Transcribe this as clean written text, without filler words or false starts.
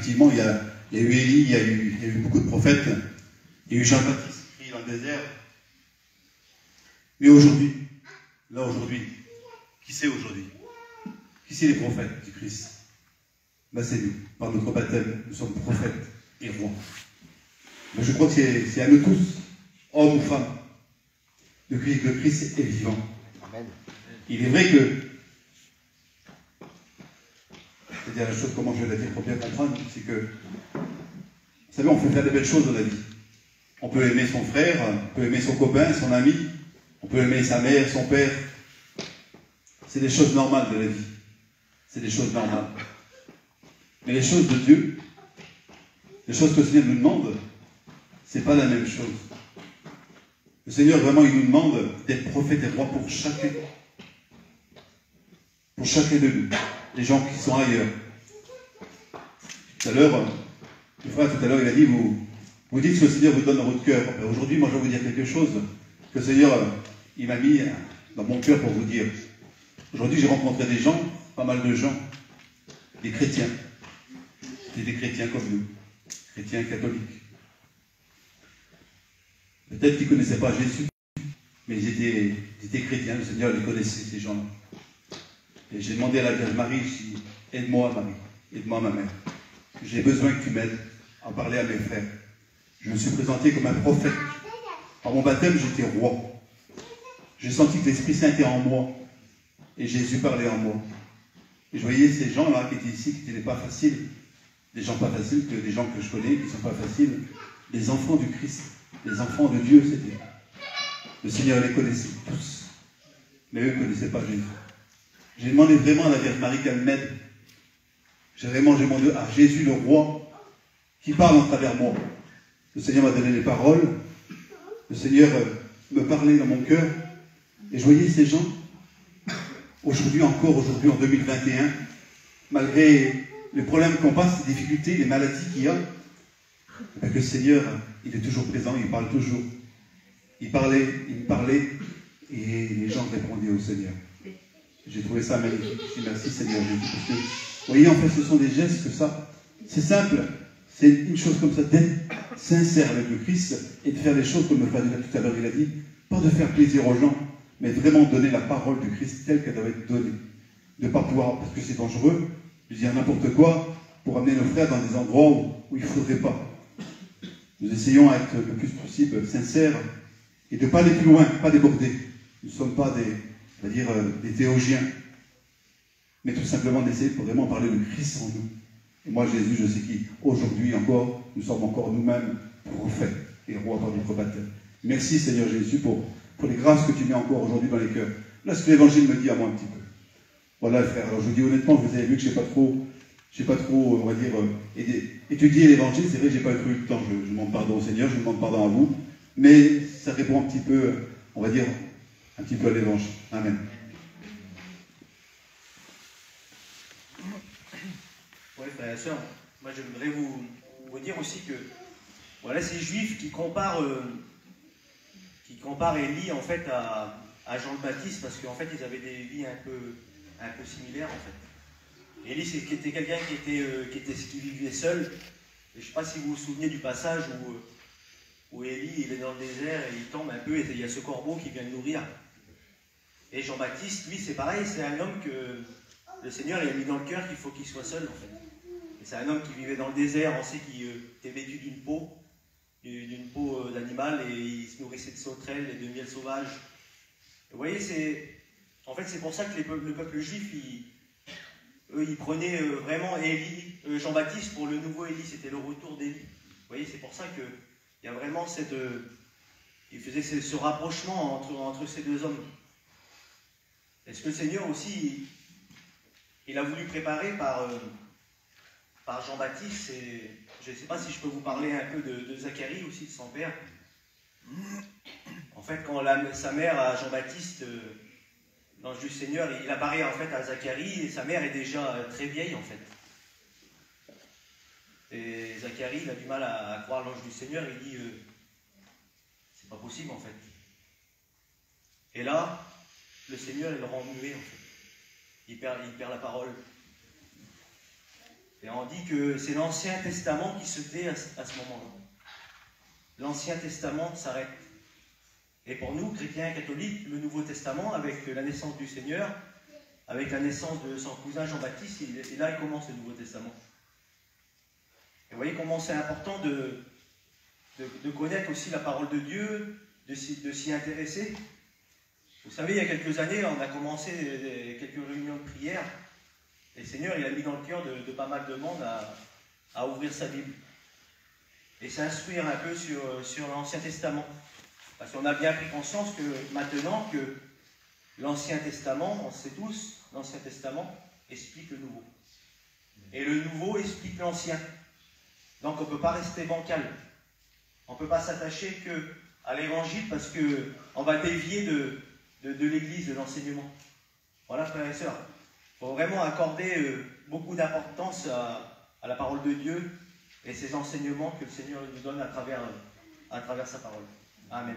effectivement, il y a eu Élie, il y a eu beaucoup de prophètes, il y a eu Jean-Baptiste qui est dans le désert. Mais aujourd'hui, là aujourd'hui, qui c'est aujourd'hui? Qui c'est les prophètes du Christ? Ben c'est nous. Par notre baptême, nous sommes prophètes et rois. Mais je crois que c'est à nous tous, hommes ou femmes, de crier que le Christ est vivant. Amen. Il est vrai que, c'est-à-dire la chose, comment je vais la dire pour bien comprendre, c'est que, vous savez, on peut faire des belles choses dans la vie. On peut aimer son frère, on peut aimer son copain, son ami, on peut aimer sa mère, son père. C'est des choses normales de la vie. C'est des choses normales. Mais les choses de Dieu, les choses que le Seigneur nous demande, c'est pas la même chose. Le Seigneur, vraiment, il nous demande d'être prophète et roi pour chacun. Pour chacun de nous. Les gens qui sont ailleurs. Tout à l'heure, le frère, tout à l'heure, il a dit, vous dites ce que le Seigneur vous donne dans votre cœur. Aujourd'hui, moi, je vais vous dire quelque chose que le Seigneur, il m'a mis dans mon cœur pour vous dire. Aujourd'hui, j'ai rencontré des gens, pas mal de gens, des chrétiens. C'était des chrétiens comme nous, chrétiens catholiques. Peut-être qu'ils ne connaissaient pas Jésus, mais ils étaient chrétiens, le Seigneur les connaissait, ces gens-là. Et j'ai demandé à la Vierge Marie, aide-moi Marie, aide-moi ma mère. J'ai besoin que tu m'aides à parler à mes frères. Je me suis présenté comme un prophète. Par mon baptême, j'étais roi. J'ai senti que l'Esprit Saint était en moi. Et Jésus parlait en moi. Et je voyais ces gens-là qui étaient ici, qui n'étaient pas faciles. Des gens pas faciles, que des gens que je connais, qui ne sont pas faciles. Les enfants du Christ. Les enfants de Dieu, c'était. Le Seigneur les connaissait tous. Mais eux ne connaissaient pas Jésus. J'ai demandé vraiment à la Vierge Marie qu'elle m'aide. J'ai vraiment demandé à Jésus, le roi, qui parle en travers moi. Le Seigneur m'a donné les paroles. Le Seigneur me parlait dans mon cœur. Et je voyais ces gens, aujourd'hui encore, aujourd'hui en 2021, malgré les problèmes qu'on passe, les difficultés, les maladies qu'il y a, que le Seigneur, il est toujours présent, il parle toujours. Il me parlait, et les gens répondaient au Seigneur. J'ai trouvé ça magnifique. Je dis merci Seigneur Jésus. Parce que, vous voyez, en fait, ce sont des gestes que ça. C'est simple. C'est une chose comme ça, d'être sincère avec le Christ et de faire les choses comme le frère dit tout à l'heure, il a dit, pas de faire plaisir aux gens, mais vraiment donner la parole du Christ telle qu'elle doit être donnée. De ne pas pouvoir, parce que c'est dangereux, de dire n'importe quoi pour amener nos frères dans des endroits où il ne faudrait pas. Nous essayons à être le plus possible sincères et de ne pas aller plus loin, pas déborder. Nous ne sommes pas des théologiens, mais tout simplement d'essayer de vraiment parler de Christ en nous. Et moi, Jésus, je sais qu'aujourd'hui encore, nous sommes encore nous-mêmes prophètes et rois par notre baptême. Merci Seigneur Jésus pour les grâces que tu mets encore aujourd'hui dans les cœurs. Là, ce que l'Évangile me dit à moi un petit peu. Voilà, frère. Alors, je vous dis honnêtement, vous avez vu que je n'ai pas trop, on va dire, étudié l'Évangile. C'est vrai que je n'ai pas trop eu le temps. Je demande pardon au Seigneur, je demande pardon à vous. Mais ça répond un petit peu, on va dire, un petit peu à l'Évangile. Amen. Oui, frères et sœurs, moi j'aimerais vous dire aussi que voilà, ces juifs qui comparent Élie en fait à Jean le Baptiste, parce qu'en fait ils avaient des vies un peu similaires en fait. Élie c'était quelqu'un qui vivait seul. Et je ne sais pas si vous vous souvenez du passage où Élie il est dans le désert et il tombe un peu et il y a ce corbeau qui vient le nourrir. Et Jean-Baptiste, lui, c'est pareil, c'est un homme que le Seigneur il a mis dans le cœur qu'il faut qu'il soit seul, en fait. Et c'est un homme qui vivait dans le désert, on sait qu'il était vêtu d'une peau d'animal, et il se nourrissait de sauterelles et de miel sauvage. Vous voyez, en fait, c'est pour ça que le peuple juif, ils prenaient vraiment Jean-Baptiste pour le nouveau Élie, c'était le retour d'Élie. Vous voyez, c'est pour ça qu'il y a vraiment il faisait ce rapprochement entre ces deux hommes. Est-ce que le Seigneur aussi, il a voulu préparer par Jean-Baptiste, et je ne sais pas si je peux vous parler un peu de Zacharie aussi, de son père. En fait, quand sa mère à Jean-Baptiste, l'ange du Seigneur, il apparaît en fait à Zacharie, et sa mère est déjà très vieille en fait. Et Zacharie, il a du mal à croire l'ange du Seigneur, il dit c'est pas possible en fait. Et là, le Seigneur, il le rend muet, en fait. Il perd la parole. Et on dit que c'est l'Ancien Testament qui se tait à ce moment-là. L'Ancien Testament s'arrête. Et pour nous, chrétiens catholiques, le Nouveau Testament, avec la naissance du Seigneur, avec la naissance de son cousin Jean-Baptiste, et là il commence le Nouveau Testament. Et vous voyez comment c'est important de connaître aussi la parole de Dieu, de s'y intéresser. Vous savez, il y a quelques années, on a commencé quelques réunions de prière, et le Seigneur il a mis dans le cœur de pas mal de monde à ouvrir sa Bible et s'instruire un peu sur l'Ancien Testament. Parce qu'on a bien pris conscience que maintenant que l'Ancien Testament, on sait tous, l'Ancien Testament explique le Nouveau. Et le Nouveau explique l'Ancien. Donc on ne peut pas rester bancal. On ne peut pas s'attacher qu'à l'Évangile parce qu'on va dévier de l'Église, de l'enseignement. Voilà, frères et sœurs. Il faut vraiment accorder beaucoup d'importance à la parole de Dieu et ses enseignements que le Seigneur nous donne à travers sa parole. Amen.